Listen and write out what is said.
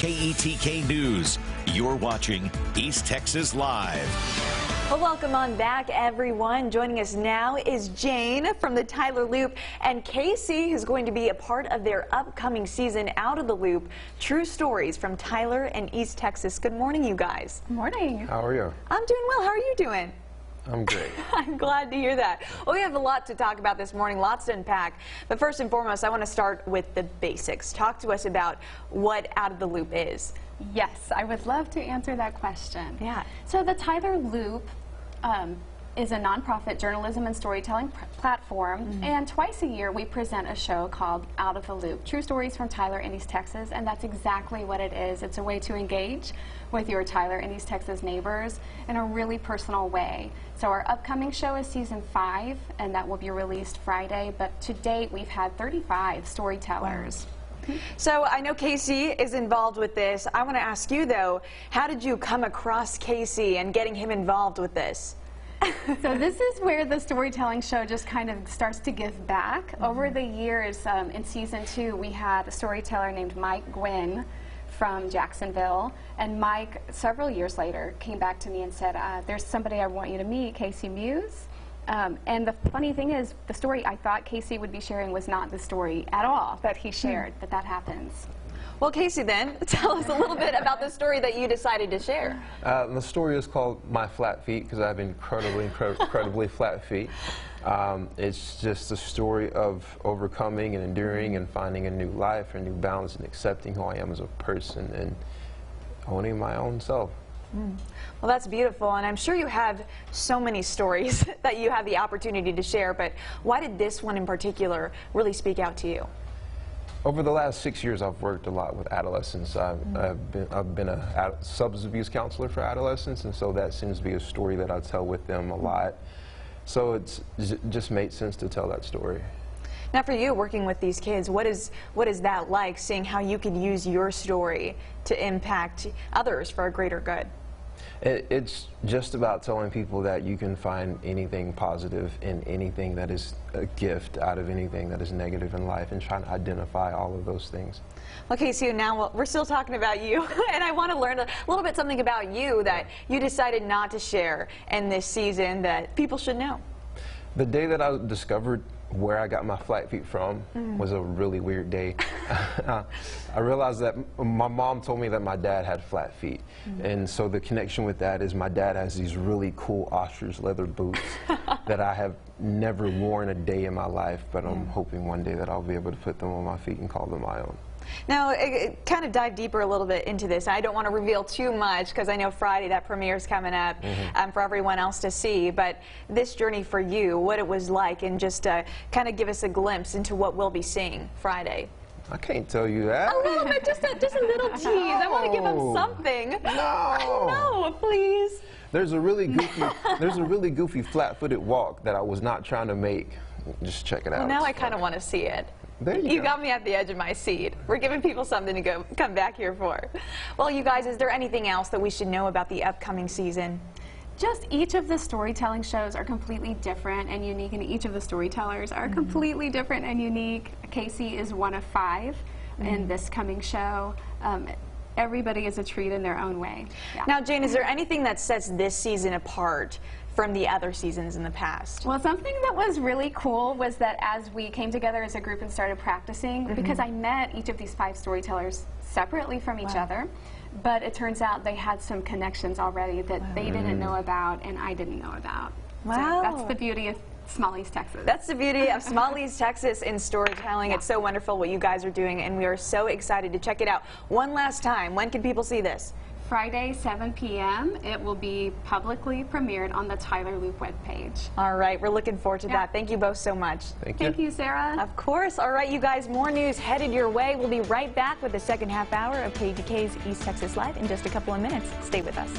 KETK News. You're watching East Texas Live. Well, welcome on back, everyone. Joining us now is Jane from the Tyler Loop, and Casey, who's going to be a part of their upcoming season, Out of the Loop, True Stories from Tyler and East Texas. Good morning, you guys. Good morning. How are you? I'm doing well. How are you doing? I'm great. I'm glad to hear that. Well, we have a lot to talk about this morning, lots to unpack. But first and foremost, I want to start with the basics. Talk to us about what Out of the Loop is. Yes, I would love to answer that question. Yeah. So the Tyler Loop is a nonprofit journalism and storytelling platform, and twice a year we present a show called Out of the Loop, True Stories from Tyler and East Texas, and that's exactly what it is. It's a way to engage with your Tyler and East Texas neighbors in a really personal way. So our upcoming show is season 5, and that will be released Friday, but to date we've had 35 storytellers. Wow. So I know Casey is involved with this. I want to ask you, though, how did you come across Casey and getting him involved with this? So this is where the storytelling show just kind of starts to give back. Over the years, in season 2, we had a storyteller named Mike Gwynn from Jacksonville, and Mike, several years later, came back to me and said, there's somebody I want you to meet, Casey Muse. And the funny thing is, the story I thought Casey would be sharing was not the story at all that he shared, but that happens. Well, Casey, then, tell us a little bit about the story that you decided to share. The story is called My Flat Feet because I have incredibly flat feet. It's just a story of overcoming and enduring and finding a new life, a new balance, and accepting who I am as a person and owning my own self. Well, that's beautiful, and I'm sure you have so many stories that you have the opportunity to share, but why did this one in particular really speak out to you? Over the last 6 years, I've worked a lot with adolescents. I've been a substance abuse counselor for adolescents, and so that seems to be a story that I tell with them a lot. So it just made sense to tell that story. Now, for you, working with these kids, what is that like, seeing how you could use your story to impact others for a greater good? It's just about telling people that you can find anything positive in anything that is a gift out of anything that is negative in life, and trying to identify all of those things. Okay, so now we're still talking about you, and I want to learn a little bit something about you that you decided not to share in this season that people should know. The day that I discovered where I got my flat feet from was a really weird day. I realized that my mom told me that my dad had flat feet, and so the connection with that is my dad has these really cool ostrich leather boots that I have never worn a day in my life, but I'm hoping one day that I'll be able to put them on my feet and call them my own. Now, kind of dive deeper a little bit into this. I don't want to reveal too much because I know Friday that premiere is coming up for everyone else to see. But this journey for you, what it was like, and just kind of give us a glimpse into what we'll be seeing Friday. I can't tell you that. A little bit, just a little tease. No. I want to give them something. No. No, please. There's a really goofy flat-footed walk that I was not trying to make. Just check it out. Well, now I kind of want to see it. There you go. Got me at the edge of my seat. We're giving people something to come back here for. Well, you guys, is there anything else that we should know about the upcoming season? Just each of the storytelling shows are completely different and unique, and each of the storytellers are completely different and unique. Casey is one of 5 in this coming show. Everybody is a treat in their own way. Yeah. Now, Jane, is there anything that sets this season apart from the other seasons in the past? Well, something that was really cool was that as we came together as a group and started practicing, because I met each of these 5 storytellers separately from each other, but it turns out they had some connections already that they didn't know about and I didn't know about. Wow. So that's the beauty of Small East Texas. That's the beauty of Small East Texas in storytelling. It's so wonderful what you guys are doing, and we are so excited to check it out. One last time, when can people see this? Friday, 7 p.m. It will be publicly premiered on the Tyler Loop webpage. All right, we're looking forward to that. Thank you both so much. Thank you. Thank you, Sarah. Of course. All right, you guys, more news headed your way. We'll be right back with the second half hour of KETK's East Texas Live in just a couple of minutes. Stay with us.